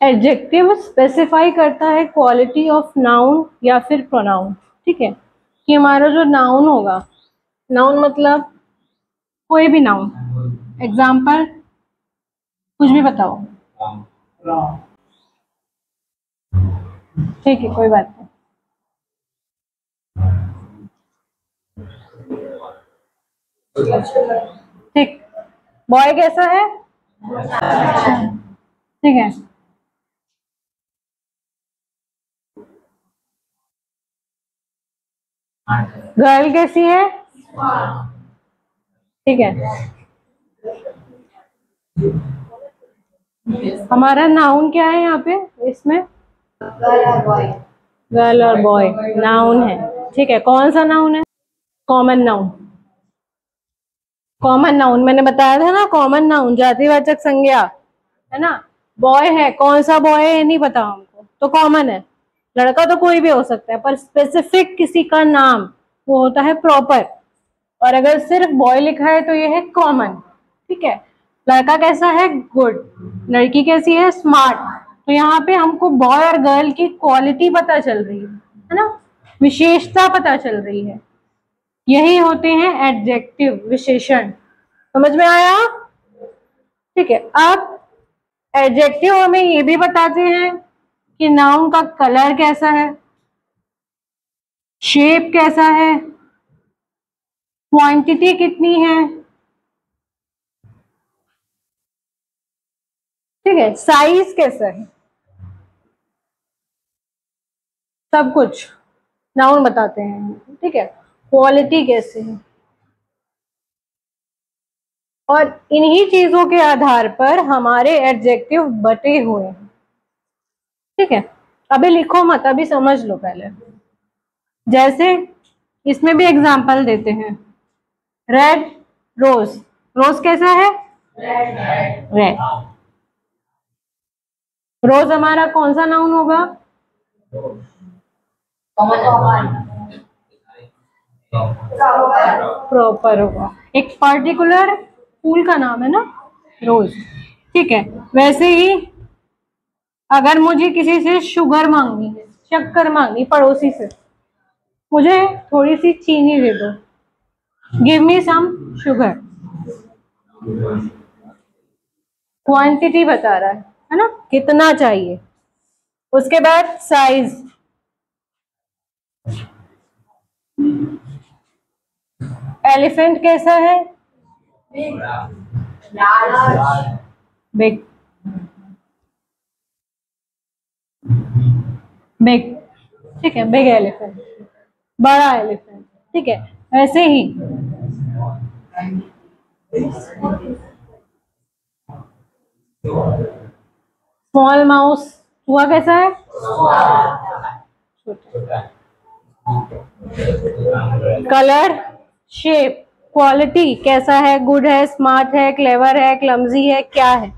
Adjective specify करता है quality of noun या फिर प्रोनाउन। ठीक है, कि हमारा जो नाउन होगा, नाउन मतलब कोई भी नाउन, एग्जाम्पल कुछ भी बताओ। ठीक है, कोई बात नहीं। ठीक, बॉय कैसा है? ठीक है, गर्ल कैसी है? ठीक है, हमारा नाउन क्या है यहाँ पे? इसमें गर्ल और बॉय नाउन है। ठीक है, कौन सा नाउन है? Common noun. कॉमन नाउन मैंने बताया था ना, कॉमन नाउन जातिवाचक संज्ञा है ना। बॉय है, कौन सा बॉय है नहीं पता हमको, तो कॉमन है। लड़का तो कोई भी हो सकता है, पर स्पेसिफिक किसी का नाम वो होता है प्रॉपर। और अगर सिर्फ बॉय लिखा है तो ये है कॉमन। ठीक है, लड़का कैसा है? गुड। लड़की कैसी है? स्मार्ट। तो यहाँ पे हमको बॉय और गर्ल की क्वालिटी पता चल रही है ना, विशेषता पता चल रही है। यही होते हैं एडजेक्टिव, विशेषण। समझ में आया? ठीक है, अब एडजेक्टिव हमें ये भी बताते हैं कि नाउन का कलर कैसा है, शेप कैसा है, क्वांटिटी कितनी है, ठीक है, साइज कैसा है, सब कुछ नाउन बताते हैं। ठीक है, क्वालिटी कैसे है, और इन्हीं चीजों के आधार पर हमारे एडजेक्टिव बटे हुए हैं। ठीक है, अभी लिखो मत, अभी समझ लो पहले। जैसे इसमें भी एग्जांपल देते हैं। रेड रोज, रोज कैसा है? रेड। रोज हमारा कौन सा नाउन होगा? प्रॉपर होगा, एक पर्टिकुलर फूल का नाम है ना, रोज। ठीक है, वैसे ही अगर मुझे किसी से शुगर मांगनी है, शक्कर मांगनी, पड़ोसी से, मुझे थोड़ी सी चीनी दे दो, give me some sugar. Quantity बता रहा है ना, कितना चाहिए। उसके बाद साइज, एलिफेंट कैसा है? बिग। बिग, ठीक है, बिग एलिफेंट, बड़ा एलिफेंट। ठीक है, ऐसे ही स्मॉल माउस हुआ कैसा है? कलर, शेप, क्वालिटी कैसा है? गुड है, स्मार्ट है, क्लेवर है, क्लमजी है, क्या है?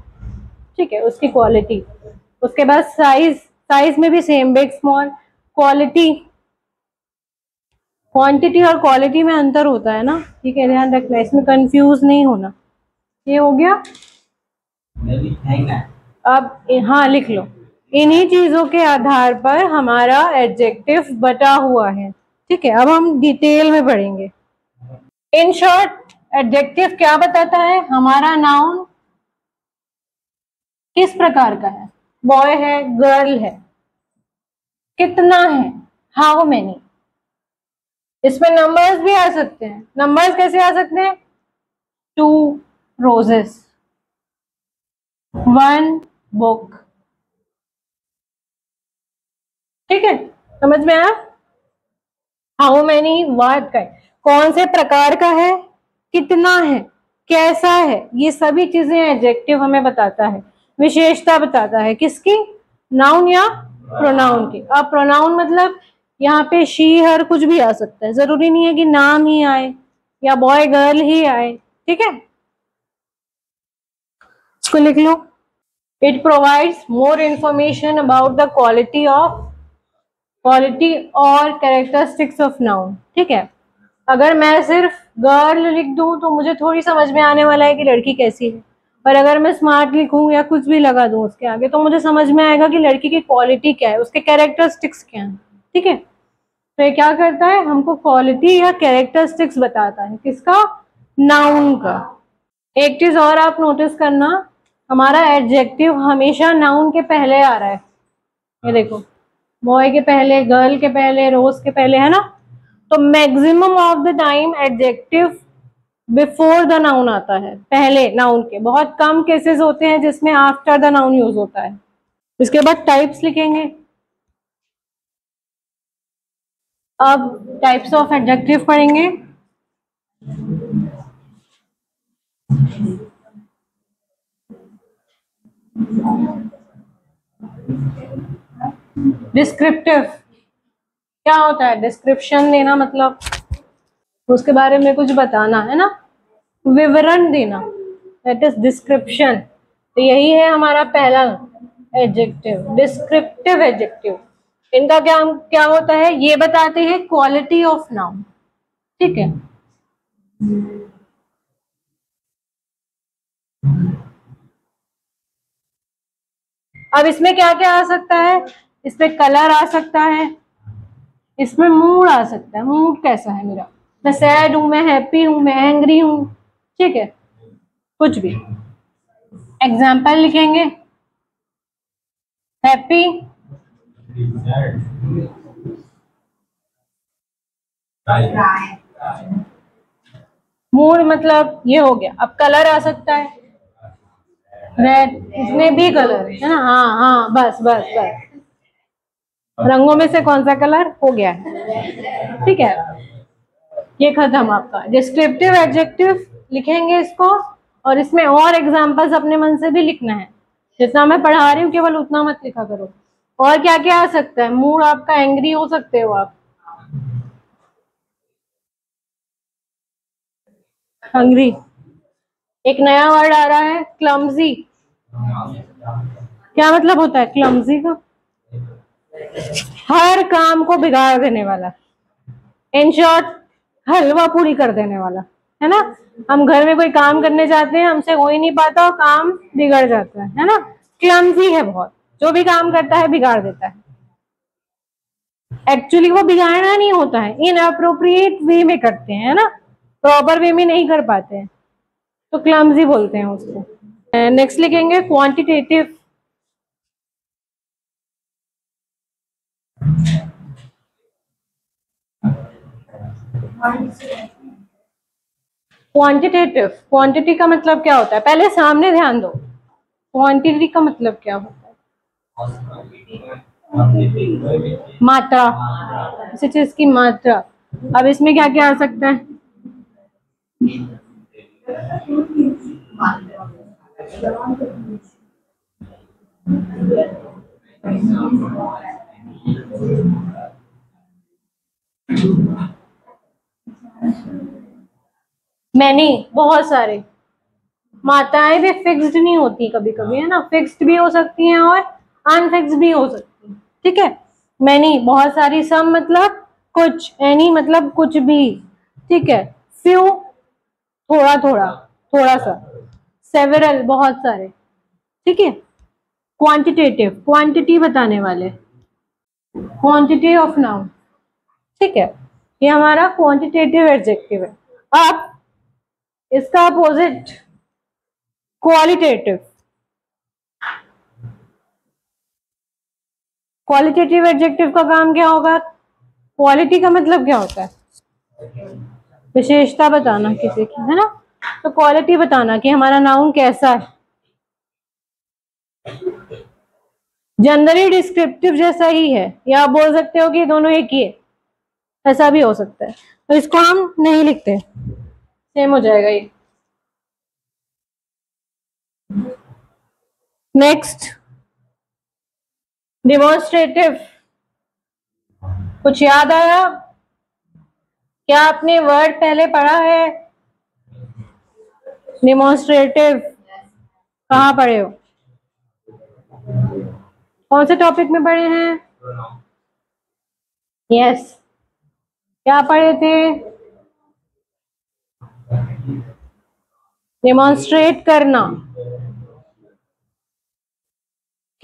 ठीक है, उसकी क्वालिटी। उसके बाद साइज, साइज में भी same, big small. Quality, quantity और क्वालिटी में अंतर होता है ना। ठीक है, ध्यान रखना, इसमें कंफ्यूज नहीं होना। ये हो गया। अब हाँ लिख लो, इन्हीं चीजों के आधार पर हमारा एडजेक्टिव बटा हुआ है। ठीक है, अब हम डिटेल में पढ़ेंगे। इन शॉर्ट, एडजेक्टिव क्या बताता है? हमारा नाउन किस प्रकार का है, बॉय है, गर्ल है, कितना है, हाउ मेनी। इसमें नंबर्स भी आ सकते हैं। नंबर्स कैसे आ सकते हैं? 2 रोजेस, 1 बुक। ठीक है, समझ में आया? हाउ मेनी, व्हाट का, कौन से प्रकार का है, कितना है, कैसा है, ये सभी चीजें एडजेक्टिव हमें बताता है, विशेषता बताता है। किसकी? नाउन या प्रोनाउन की। अब प्रोनाउन मतलब यहाँ पे शी हर कुछ भी आ सकता है, जरूरी नहीं है कि नाम ही आए या बॉय गर्ल ही आए। ठीक है, इसको लिख लो। It provides more information about the quality और कैरेक्टरिस्टिक्स ऑफ नाउन। ठीक है, अगर मैं सिर्फ गर्ल लिख दूं तो मुझे थोड़ी समझ में आने वाला है कि लड़की कैसी है। पर अगर मैं स्मार्ट लिखूं या कुछ भी लगा दूं उसके आगे तो मुझे समझ में आएगा कि लड़की की क्वालिटी क्या है, उसके कैरेक्टरिस्टिक्स क्या हैं। ठीक है, तो ये क्या करता है, हमको क्वालिटी या कैरेक्टरिस्टिक्स बताता है, किसका, नाउन का। एक चीज और आप नोटिस करना, हमारा एडजेक्टिव हमेशा नाउन के पहले आ रहा है। ये देखो, बॉय के पहले, गर्ल के पहले, रोज के पहले, है ना। तो maximum of the time adjective before the noun आता है, पहले नाउन के। बहुत कम केसेस होते हैं जिसमें आफ्टर द नाउन यूज होता है। इसके बाद टाइप्स लिखेंगे। अब टाइप्स ऑफ एडजेक्टिव पढ़ेंगे। डिस्क्रिप्टिव क्या होता है, डिस्क्रिप्शन देना, मतलब उसके बारे में कुछ बताना, है ना, विवरण देना, दैट इज डिस्क्रिप्शन। तो यही है हमारा पहला एडजेक्टिव, डिस्क्रिप्टिव एडजेक्टिव। इनका क्या क्या होता है, ये बताते हैं क्वालिटी ऑफ नाउन। ठीक है, अब इसमें क्या क्या आ सकता है, इसमें कलर आ सकता है, इसमें मूड आ सकता है, मूड कैसा है मेरा, मैं सैड हूं, मैं हैप्पी हूं, मैं एंग्री हूं। ठीक है, कुछ भी। एग्जाम्पल लिखेंगे, हैप्पी, मूड मतलब ये हो गया। अब कलर आ सकता है, रेड, इसमें भी कलर है ना, हाँ हाँ, बस बस बस, रंगों में से कौन सा कलर हो गया है। ठीक है, ये खत्म आपका डिस्क्रिप्टिव एडजेक्टिव। लिखेंगे इसको, और इसमें और एग्जांपल्स अपने मन से भी लिखना है। जितना मैं पढ़ा रही हूँ केवल उतना मत लिखा करो। और क्या क्या आ सकता है, मूड आपका एंग्री हो सकते हो आप, हंग्री। एक नया वर्ड आ रहा है, क्लमजी। क्या मतलब होता है क्लमजी का, हर काम को बिगाड़ देने वाला, इन शॉर्ट हलवा पूरी कर देने वाला, है ना। हम घर में कोई काम करने जाते हैं, हमसे हो ही नहीं पाता और काम बिगड़ जाता है ना। क्लमजी है बहुत, जो भी काम करता है बिगाड़ देता है। एक्चुअली वो बिगाड़ना नहीं होता है, इनअप्रोप्रिएट वे में करते हैं, है ना, प्रॉपर वे में नहीं कर पाते हैं, तो क्लमजी बोलते हैं उसको। नेक्स्ट लिखेंगे क्वांटिटेटिव। क्वांटिटेटिव, क्वांटिटी का मतलब क्या होता है, पहले सामने ध्यान दो, क्वांटिटी का मतलब क्या होता है, मात्रा, किसी चीज की मात्रा। अब इसमें क्या क्या आ सकता है, मैनी, बहुत सारे। मात्राएं भी फिक्स्ड नहीं होती, कभी कभी, है ना, फिक्स्ड भी हो सकती हैं और अनफिक्स्ड भी हो सकती हैं। ठीक है, मैनी बहुत सारी, सम मतलब कुछ, एनी मतलब कुछ भी। ठीक है, फ्यू थोड़ा थोड़ा, थोड़ा सा, सेवरल बहुत सारे। ठीक है, क्वांटिटेटिव क्वांटिटी बताने वाले, क्वांटिटी ऑफ नाउन। ठीक है, ये हमारा क्वांटिटेटिव एडजेक्टिव है। अब इसका अपोजिट क्वालिटेटिव। क्वालिटेटिव एडजेक्टिव का काम क्या होगा, क्वालिटी का मतलब क्या होता है, विशेषता बताना किसी की, है ना। तो क्वालिटी बताना कि हमारा नाउन कैसा है। जनरली डिस्क्रिप्टिव जैसा ही है, या आप बोल सकते हो कि दोनों एक ही है, ऐसा भी हो सकता है। तो इसको हम नहीं लिखते, सेम हो जाएगा ये। Next demonstrative. कुछ याद आया, क्या आपने वर्ड पहले पढ़ा है, डिमॉन्स्ट्रेटिव कहाँ पढ़े हो, कौन से टॉपिक में पढ़े हैं, यस, क्या पढ़े थे, डेमोन्स्ट्रेट करना,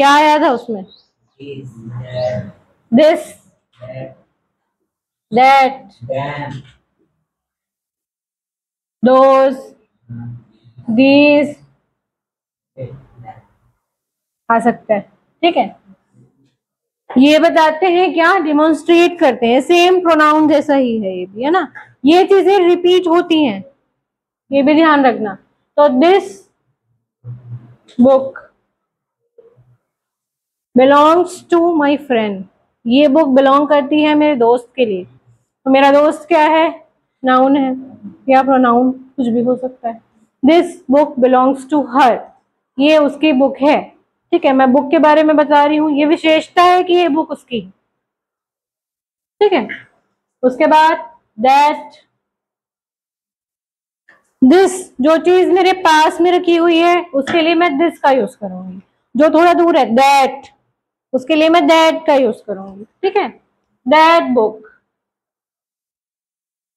क्या आया था उसमें? दिस, दैट, दोज, दीज आ सकता है। ठीक है, ये बताते हैं क्या, डिमोन्स्ट्रेट करते हैं। सेम प्रोनाउन जैसा ही है ये भी, है ना। ये चीजें रिपीट होती हैं, ये भी ध्यान रखना। तो this book belongs to my friend, ये बुक बिलोंग करती है मेरे दोस्त के लिए। तो मेरा दोस्त क्या है? नाउन है या प्रोनाउन, कुछ भी हो सकता है। This book belongs to her, ये उसकी बुक है। ठीक है, मैं बुक के बारे में बता रही हूँ, ये विशेषता है कि ये बुक उसकी है। ठीक है, उसके बाद दैट, दिस, जो चीज मेरे पास में रखी हुई है उसके लिए मैं दिस का यूज करूंगी। जो थोड़ा दूर है दैट, उसके लिए मैं दैट का यूज करूंगी। ठीक है, दैट बुक,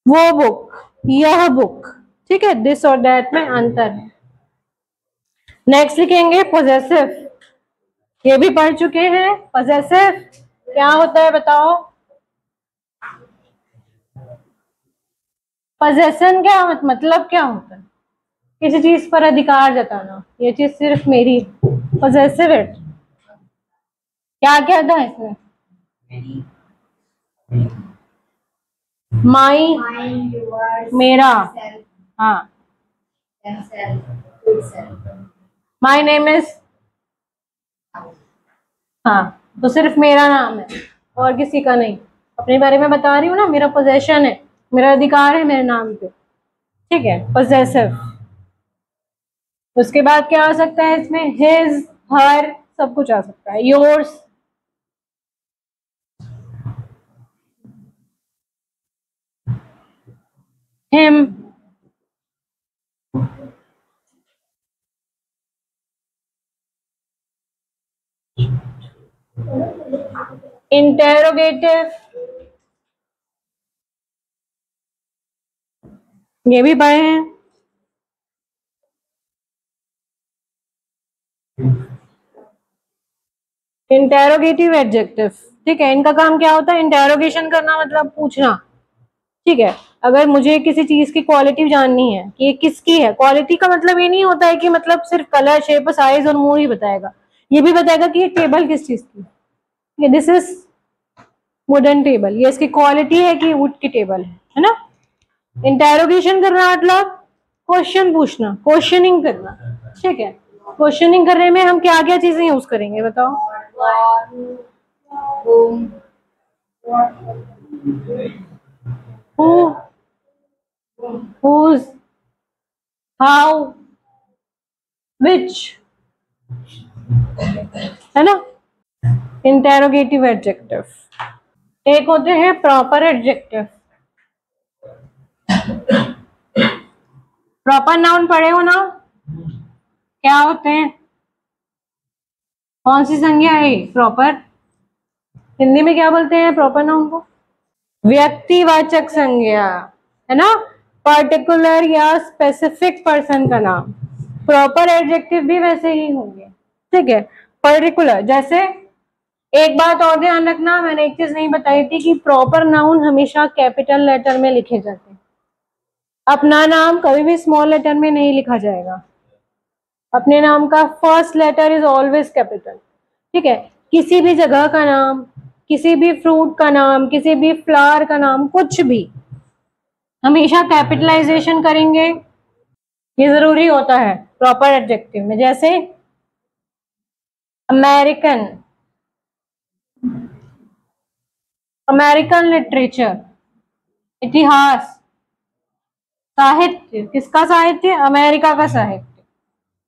वो बुक, यह बुक। ठीक है, दिस और दैट में अंतर है। नेक्स्ट लिखेंगे पोजेसिव, ये भी पढ़ चुके हैं। पोजेसिव क्या होता है बताओ? पोजेशन क्या मतलब क्या होता है? किसी चीज पर अधिकार जताना, ये चीज सिर्फ मेरी। पोजेसिव इट, क्या क्या था इसमें? माई, मेरा, हाँ, माई नेम इज, हाँ, तो सिर्फ मेरा नाम है और किसी का नहीं। अपने बारे में बता रही हूँ ना, मेरा पोजेशन है, मेरा अधिकार है मेरे नाम पे। ठीक है, पोजेसिव। उसके बाद क्या आ सकता है इसमें? हिज, हर, सब कुछ आ सकता है। योर्स, हिम, इंटेरोगेटिव, ये भी पढ़े हैं। इंटेरोगेटिव एडजेक्टिव, ठीक है, इनका काम क्या होता है? इंटेरोगेशन करना, मतलब पूछना। ठीक है, अगर मुझे किसी चीज की क्वालिटी जाननी है कि ये किसकी है, क्वालिटी का मतलब ये नहीं होता है कि मतलब सिर्फ कलर, शेप, साइज और मुंह ही बताएगा, ये भी बताएगा कि ये टेबल किस चीज की है। दिस इज वुडन टेबल, ये इसकी क्वालिटी है कि वुड की टेबल है ना। इंटेरोगेशन करना मतलब क्वेश्चन पूछना, क्वेश्चनिंग करना। ठीक है, क्वेश्चनिंग करने में हम क्या क्या चीजें यूज करेंगे बताओ? हु, whose, how, which, है ना। Interrogative adjective. एक होते हैं प्रॉपर एडजेक्टिव। प्रॉपर नाउन पढ़े हो ना? क्या होते हैं? कौन सी संज्ञा है प्रॉपर? हिंदी में क्या बोलते हैं प्रॉपर नाउन को? व्यक्तिवाचक संज्ञा, है ना। पर्टिकुलर या स्पेसिफिक पर्सन का नाम। प्रॉपर एडजेक्टिव भी वैसे ही होंगे। ठीक है, पर्टिकुलर, जैसे एक बात और ध्यान रखना, मैंने एक चीज नहीं बताई थी कि प्रॉपर नाउन हमेशा कैपिटल लेटर में लिखे जाते हैं। अपना नाम कभी भी स्मॉल लेटर में नहीं लिखा जाएगा। अपने नाम का first letter is always capital. ठीक है, किसी भी जगह का नाम, किसी भी फ्रूट का नाम, किसी भी फ्लावर का नाम, कुछ भी हमेशा कैपिटलाइजेशन करेंगे, ये जरूरी होता है प्रॉपर एडजेक्टिव में। जैसे अमेरिकन, अमेरिकन लिटरेचर, इतिहास, साहित्य, किसका साहित्य? अमेरिका का साहित्य।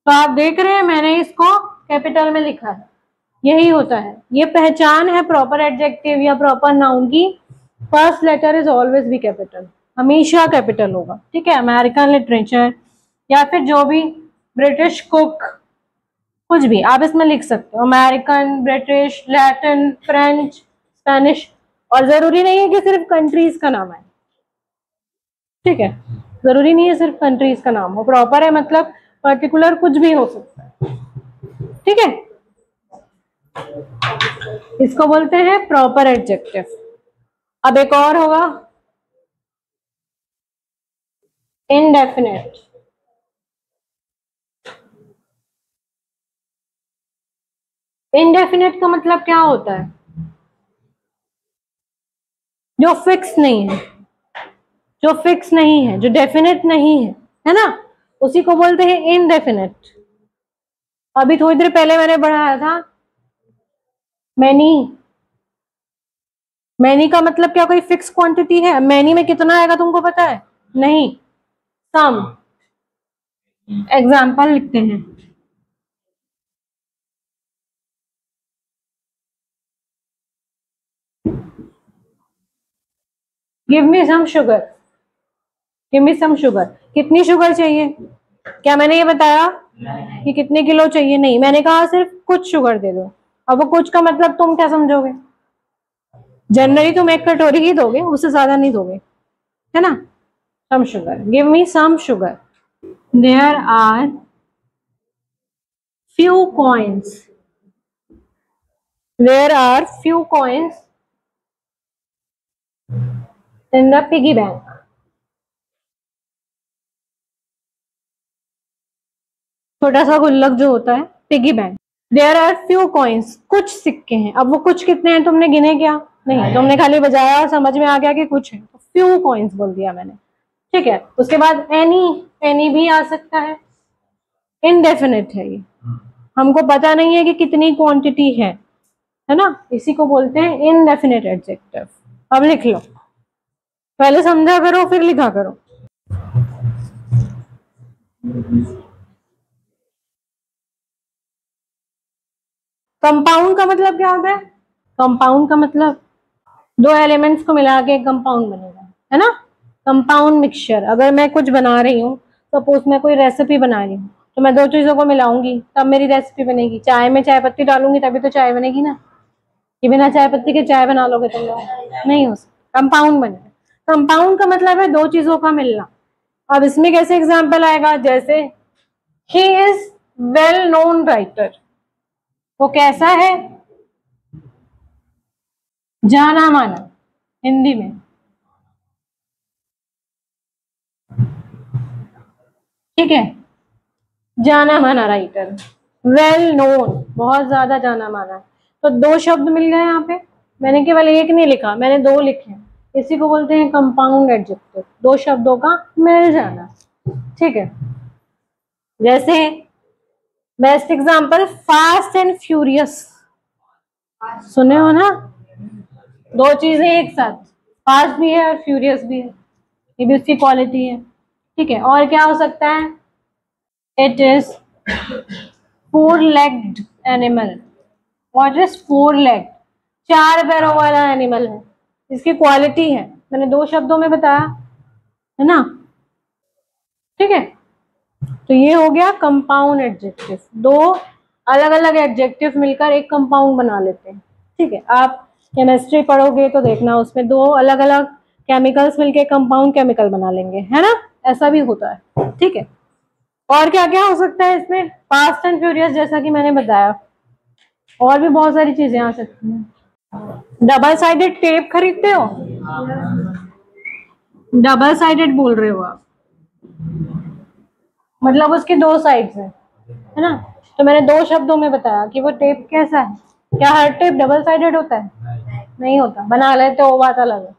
तो आप देख रहे हैं मैंने इसको कैपिटल में लिखा है, यही होता है, ये पहचान है प्रॉपर एडजेक्टिव या प्रॉपर नाउन की। फर्स्ट लेटर इज ऑलवेज भी कैपिटल, हमेशा कैपिटल होगा। ठीक है, अमेरिकन लिटरेचर या फिर जो भी, ब्रिटिश कुक, कुछ भी आप इसमें लिख सकते हो। American, British, Latin, French, Spanish, और जरूरी नहीं है कि सिर्फ कंट्रीज का नाम है। ठीक है, जरूरी नहीं है सिर्फ कंट्रीज का नाम हो। प्रॉपर है मतलब पर्टिकुलर कुछ भी हो सकता है। ठीक है, इसको बोलते हैं प्रॉपर एडजेक्टिव। अब एक और होगा इनडेफिनेट। इनडेफिनेट का मतलब क्या होता है? जो फिक्स नहीं है, जो फिक्स नहीं है, जो डेफिनेट नहीं है ना, उसी को बोलते हैं इनडेफिनेट। अभी थोड़ी देर पहले मैंने पढ़ाया था मैनी। मैनी का मतलब क्या कोई फिक्स क्वांटिटी है? मैनी में कितना आएगा तुमको पता है? नहीं, सम। एग्जाम्पल लिखते हैं। Give me some sugar. Give me some sugar. कितनी शुगर चाहिए? क्या मैंने ये बताया कि कितने किलो चाहिए? नहीं, मैंने कहा सिर्फ कुछ शुगर दे दो। अब वो कुछ का मतलब तुम क्या समझोगे? जनरली तुम एक कटोरी ही दोगे, उससे ज्यादा नहीं दोगे, है ना? Some sugar, give me some sugar. There are few coins. There are few coins in the piggy bank. छोटा सा गुल्लक जो होता है, piggy bank. There are few coins, कुछ सिक्के हैं। अब वो कुछ कितने हैं तुमने गिने क्या? नहीं, तुमने खाली बजाया और समझ में आ गया कि कुछ है, तो फ्यू कॉइन्स बोल दिया मैंने। ठीक है, उसके बाद एनी। एनी भी आ सकता है, इनडेफिनेट है ये, हमको पता नहीं है कि कितनी क्वांटिटी है ना, इसी को बोलते हैं इनडेफिनेट एडजेक्टिव। अब लिख लो, पहले समझा करो फिर लिखा करो। कंपाउंड का मतलब क्या होता है? कंपाउंड का मतलब दो एलिमेंट्स को मिला के कंपाउंड बनेगा, है ना? Compound mixture. अगर मैं कुछ बना रही हूँ, सपोज मैं कोई रेसिपी बना रही हूँ, तो मैं दो चीजों को मिलाऊंगी तब मेरी रेसिपी बनेगी। चाय में चाय पत्ती डालूंगी तभी तो चाय बनेगी ना, कि बिना चाय पत्ती के चाय बना लोगे तुम लोग? नहीं हो सकता, कंपाउंड बनेगा। कंपाउंड का मतलब है दो चीजों का मिलना। अब इसमें कैसे एग्जाम्पल आएगा? जैसे he is well known writer, वो कैसा है? जाना माना, हिंदी में। ठीक है, जाना माना राइटर, वेल नोन, बहुत ज्यादा जाना माना। तो दो शब्द मिल गए यहाँ पे, मैंने केवल एक नहीं लिखा, मैंने दो लिखे। इसी को बोलते हैं कंपाउंड एडजेक्टिव, दो शब्दों का मिल जाना। ठीक है, जैसे best example fast and furious, सुने हो ना? दो चीजें एक साथ, फास्ट भी है और फ्यूरियस भी है, ये भी उसकी क्वालिटी है। ठीक है, और क्या हो सकता है? It is four legged animal. What is four leg? चार पैरों वाला एनिमल है, इसकी क्वालिटी है, मैंने दो शब्दों में बताया, है ना? ठीक है, तो ये हो गया कंपाउंड एडजेक्टिव। दो अलग अलग एडजेक्टिव मिलकर एक कंपाउंड बना लेते हैं। ठीक है, आप केमिस्ट्री पढ़ोगे तो देखना, उसमें दो अलग अलग केमिकल्स मिलके कंपाउंड केमिकल बना लेंगे, है ना? ऐसा भी होता है। ठीक है, और क्या क्या हो सकता है इसमें? फास्ट एंड फ्यूरियस जैसा कि मैंने बताया, और भी बहुत सारी चीजें आ सकती हैं। डबल साइडेड टेप खरीदते हो? डबल साइडेड बोल रहे हो आप, मतलब उसके दो साइड्स है ना? तो मैंने दो शब्दों में बताया कि वो टेप कैसा है। क्या हर टेप डबल साइडेड होता है? नहीं होता, बना लेते हो वो बात अलग है,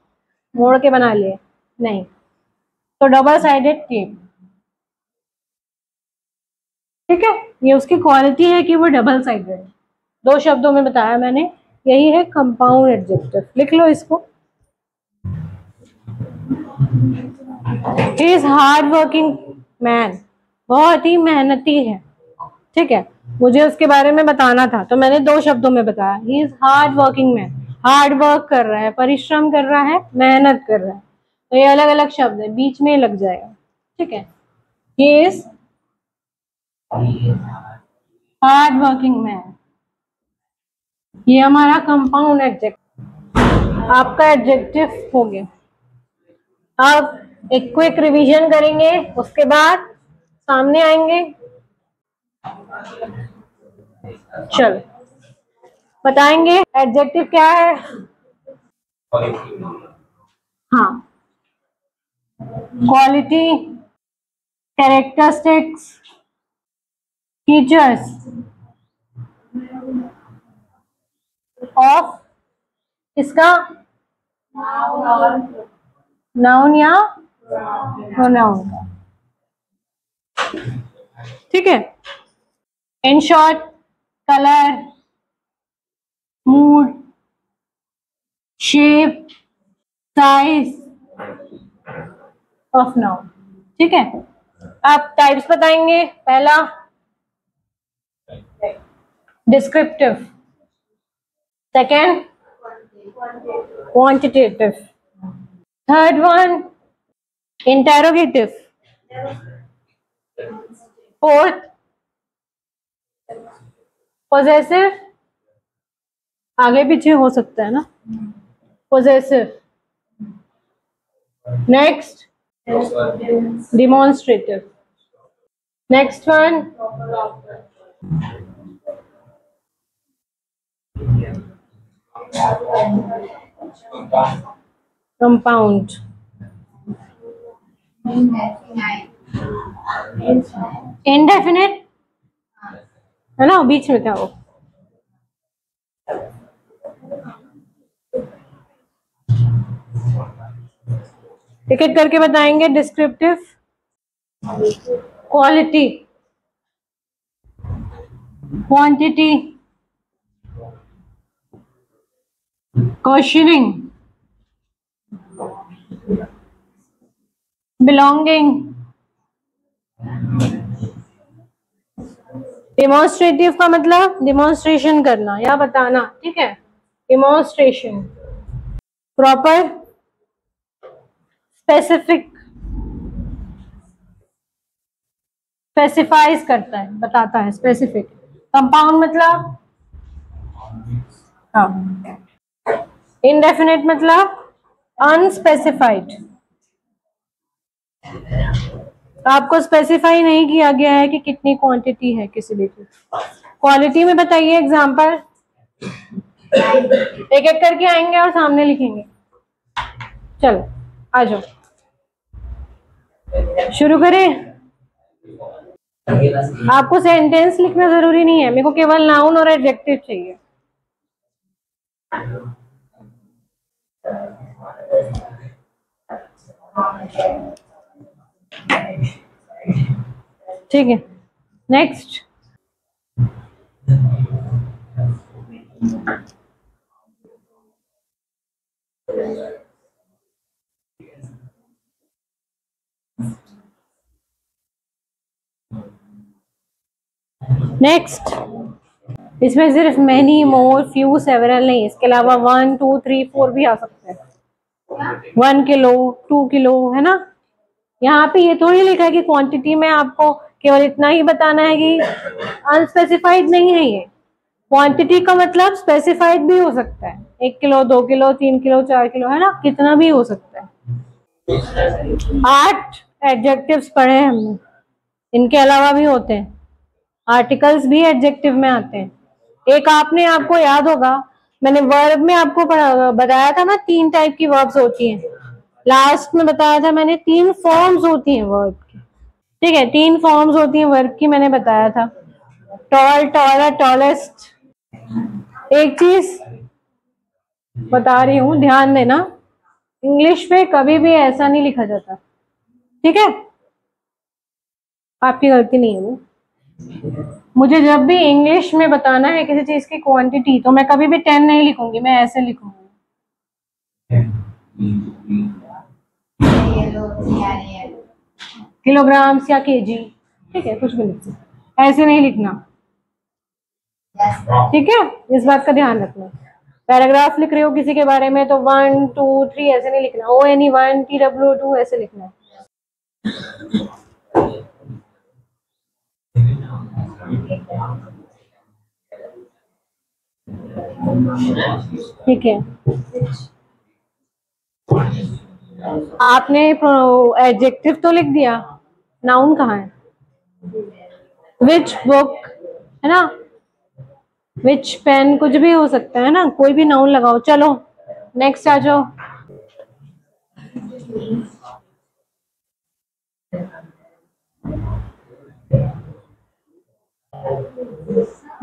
मोड़ के बना लिए नहीं। तो डबल साइडेड टेप, ठीक है, ये उसकी क्वालिटी है कि वो डबल साइडेड है। दो शब्दों में बताया मैंने, यही है कंपाउंड एडजेक्टिव। लिख लो इसको। He is hard working man, बहुत ही मेहनती है। ठीक है, मुझे उसके बारे में बताना था तो मैंने दो शब्दों में बताया, he is hard working man. Hard work कर रहा है, परिश्रम कर रहा है, मेहनत कर रहा है, तो ये अलग अलग शब्द है, बीच में लग जाएगा। ठीक है, he is hard working man, ये हमारा कंपाउंड एडजेक्टिव, आपका एडजेक्टिव हो गया। अब एक क्विक रिवीजन करेंगे, उसके बाद सामने आएंगे। चलो, बताएंगे एडजेक्टिव क्या है? हाँ, क्वालिटी, कैरेक्टरिस्टिक्स, फीचर्स ऑफ, इसका नाउन या प्रोनाउन का, ठीक है। In short, colour, mood, shape, size of noun, ठीक है। आप टाइप्स बताएंगे। पहला descriptive, second quantitative, third one interrogative, fourth possessive, आगे पीछे हो सकता है ना, possessive, next demonstrative, next one compound, indefinite है ना, बीच में था वो। एक एक करके बताएंगे। Descriptive, quality, quantity, questioning, belonging, demonstrative का मतलब डिमॉन्स्ट्रेशन करना या बताना, ठीक है। डिमॉन्स्ट्रेशन, प्रॉपर, स्पेसिफिक, स्पेसिफाइज करता है, बताता है, स्पेसिफिक। कंपाउंड मतलब हाँ, इनडेफिनिट मतलब अनस्पेसिफाइड, आपको स्पेसिफाई नहीं किया गया है कि कितनी क्वांटिटी है किसी भी चीज। क्वालिटी में बताइए एग्जांपल, एक एक करके आएंगे और सामने लिखेंगे। चलो आ जाओ, शुरू करें। आपको सेंटेंस लिखना जरूरी नहीं है, मेरे को केवल नाउन और एडजेक्टिव चाहिए। ठीक है, नेक्स्ट। नेक्स्ट, इसमें सिर्फ मैनी, मोर, फ्यू, सेवरल नहीं, इसके अलावा 1 2 3 4 भी आ सकते हैं। 1 किलो, 2 किलो, है ना। यहाँ पे ये थोड़ी लिखा है कि क्वांटिटी में आपको केवल इतना ही बताना है कि अनस्पेसिफाइड नहीं है ये। क्वांटिटी का मतलब स्पेसिफाइड भी हो सकता है, 1 किलो, 2 किलो, 3 किलो, 4 किलो, है ना, कितना भी हो सकता है। 8 एडजेक्टिव्स पढ़े हमने, इनके अलावा भी होते हैं। आर्टिकल्स भी एडजेक्टिव में आते हैं। एक आपने, आपको याद होगा, मैंने वर्ब में आपको बताया था ना, 3 टाइप की वर्ब्स होती हैं। लास्ट में बताया था मैंने 3 फॉर्म्स होती हैं वर्ब की, ठीक है। 3 फॉर्म्स होती हैं वर्ब की, मैंने बताया था। Tall, taller, tallest. एक चीज बता रही हूँ, ध्यान देना, इंग्लिश में कभी भी ऐसा नहीं लिखा जाता, ठीक है। आपकी गलती नहीं है वो। मुझे जब भी इंग्लिश में बताना है किसी चीज की क्वांटिटी, तो मैं कभी भी 10 नहीं लिखूंगी, मैं ऐसे लिखूंगी, किलोग्राम्स या केजी, ठीक है, कुछ भी लिख सकते, ऐसे नहीं लिखना, ठीक है। इस बात का ध्यान रखना। पैराग्राफ लिख रहे हो किसी के बारे में तो 1 2 3 ऐसे नहीं लिखना, ONE1 TW2 ऐसे लिखना है। ठीक है, आपने एडजेक्टिव तो लिख दिया, नाउन कहाँ है? विच बुक, है ना। विच पेन, कुछ भी हो सकता है ना, कोई भी नाउन लगाओ। चलो नेक्स्ट आ जाओ।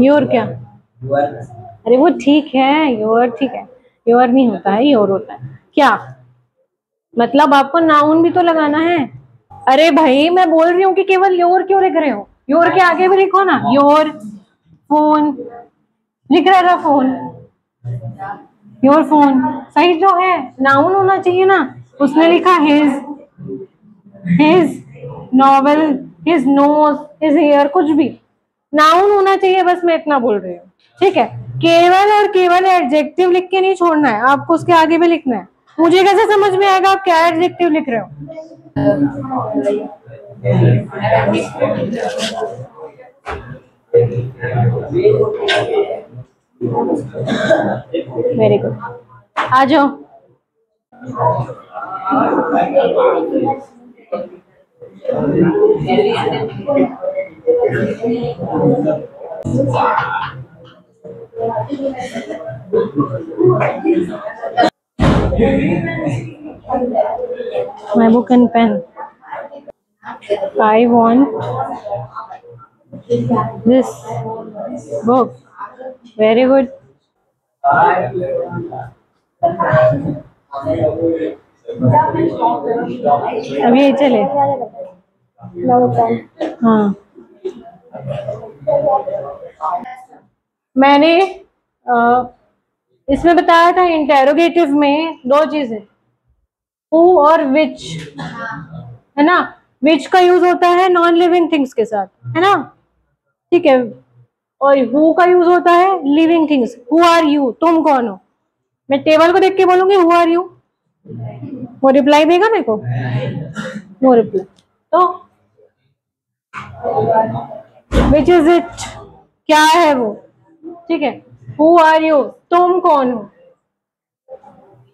योर क्या? अरे वो ठीक है, योर ठीक है, योर नहीं होता है, योर होता है। क्या मतलब आपको नाउन भी तो लगाना है। अरे भाई मैं बोल रही हूँ कि केवल योर क्यों लिख रहे हो? योर के आगे भी लिखो ना, योर फोन लिख रहा था, फोन, योर फोन सही जो है, नाउन होना चाहिए ना। उसने लिखा his novel, his nose, his hair, कुछ भी नाउन होना चाहिए, बस मैं इतना बोल रही हूँ। ठीक है, केवल और केवल एडजेक्टिव लिख के नहीं छोड़ना है, आपको उसके आगे भी लिखना है। मुझे कैसे समझ में आएगा आप क्या एडजेक्टिव लिख रहे हो? वेरी गुड, आ जाओ। My book and pen. I want this book. Very good. अभी ये चले। हाँ, मैंने इसमें बताया था इंटेरोगेटिव में दो चीजें, हु और विच, है ना। विच का यूज होता है नॉन लिविंग थिंग्स के साथ, है ना, ठीक है। और हु का यूज होता है living things. Who are you, तुम कौन हो। मैं टेबल को देख के बोलूंगी हु आर यू, वो रिप्लाई देगा मेरे को? No reply. तो विच इज इट, क्या है वो, ठीक है। हु आर यू, तुम कौन हो,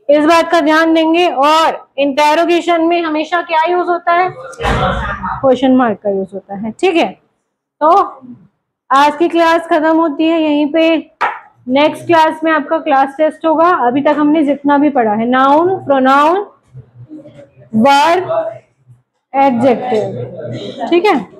इस बात का ध्यान देंगे। और इंटेरोगेशन में हमेशा क्या यूज होता है? क्वेश्चन मार्क का यूज होता है, ठीक है। तो आज की क्लास खत्म होती है यहीं पे। नेक्स्ट क्लास में आपका क्लास टेस्ट होगा। अभी तक हमने जितना भी पढ़ा है, नाउन, प्रोनाउन, वर्ब, एडजेक्टिव, ठीक है।